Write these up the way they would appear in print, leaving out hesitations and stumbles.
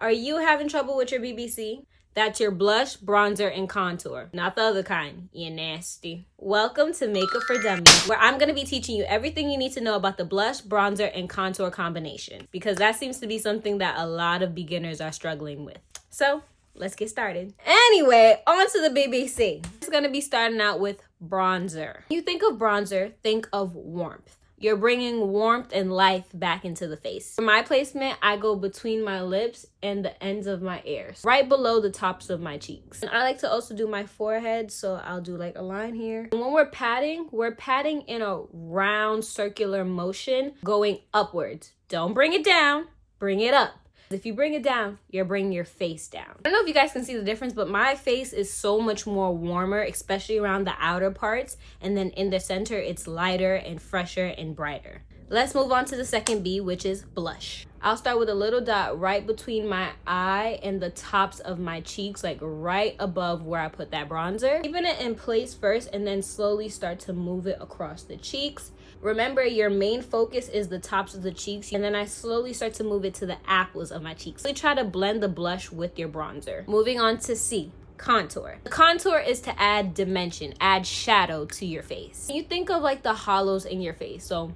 Are you having trouble with your BBC? That's your blush, bronzer, and contour. Not the other kind. You nasty. Welcome to Makeup for Dummies, where I'm going to be teaching you everything you need to know about the blush, bronzer, and contour combination. Because that seems to be something that a lot of beginners are struggling with. So, let's get started. Anyway, on to the BBC. It's going to be starting out with bronzer. When you think of bronzer, think of warmth. You're bringing warmth and life back into the face. For my placement, I go between my lips and the ends of my ears, right below the tops of my cheeks. And I like to also do my forehead, so I'll do like a line here. And when we're patting in a round circular motion going upwards. Don't bring it down, bring it up. If you bring it down, you're bringing your face down. I don't know if you guys can see the difference, but my face is so much more warmer, especially around the outer parts. And then in the center, it's lighter and fresher and brighter. Let's move on to the second B, which is blush. I'll start with a little dot right between my eye and the tops of my cheeks, like right above where I put that bronzer. Keeping it in place first and then slowly start to move it across the cheeks. Remember, your main focus is the tops of the cheeks, and then I slowly start to move it to the apples of my cheeks. Really try to blend the blush with your bronzer. Moving on to C. Contour. The contour is to add dimension, add shadow to your face. You think of like the hollows in your face. So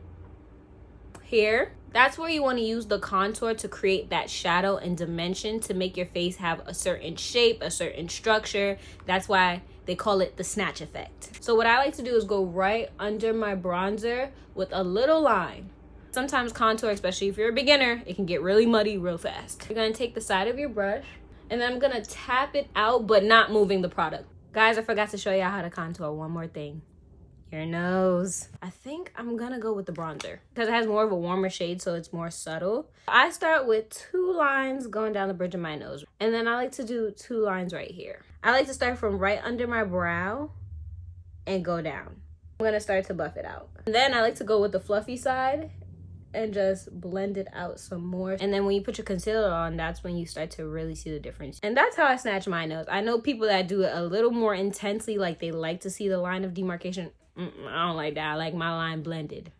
here, that's where you want to use the contour to create that shadow and dimension to make your face have a certain shape, a certain structure. That's why they call it the snatch effect. So what I like to do is go right under my bronzer with a little line. Sometimes contour, especially if you're a beginner, it can get really muddy real fast. You're gonna take the side of your brush and then I'm gonna tap it out, but not moving the product. Guys, I forgot to show y'all how to contour. One more thing. Your nose. I think I'm gonna go with the bronzer because it has more of a warmer shade, so it's more subtle. I start with 2 lines going down the bridge of my nose, and then I like to do 2 lines right here. I like to start from right under my brow and go down. I'm gonna start to buff it out. And then I like to go with the fluffy side and just blend it out some more. And then when you put your concealer on, that's when you start to really see the difference. And that's how I snatch my nose. I know people that do it a little more intensely, like they like to see the line of demarcation. I don't like that. I like my line blended.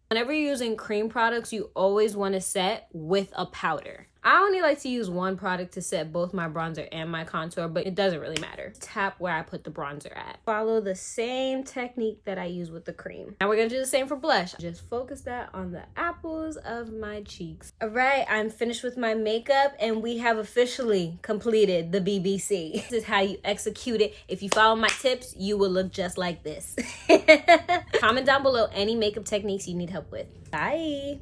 Whenever you're using cream products, you always want to set with a powder. I only like to use one product to set both my bronzer and my contour, but it doesn't really matter. Tap where I put the bronzer at. Follow the same technique that I use with the cream. Now we're gonna do the same for blush. Just focus that on the apples of my cheeks. All right, I'm finished with my makeup and we have officially completed the BBC. This is how you execute it. If you follow my tips, you will look just like this. Comment down below any makeup techniques you need help with. Bye.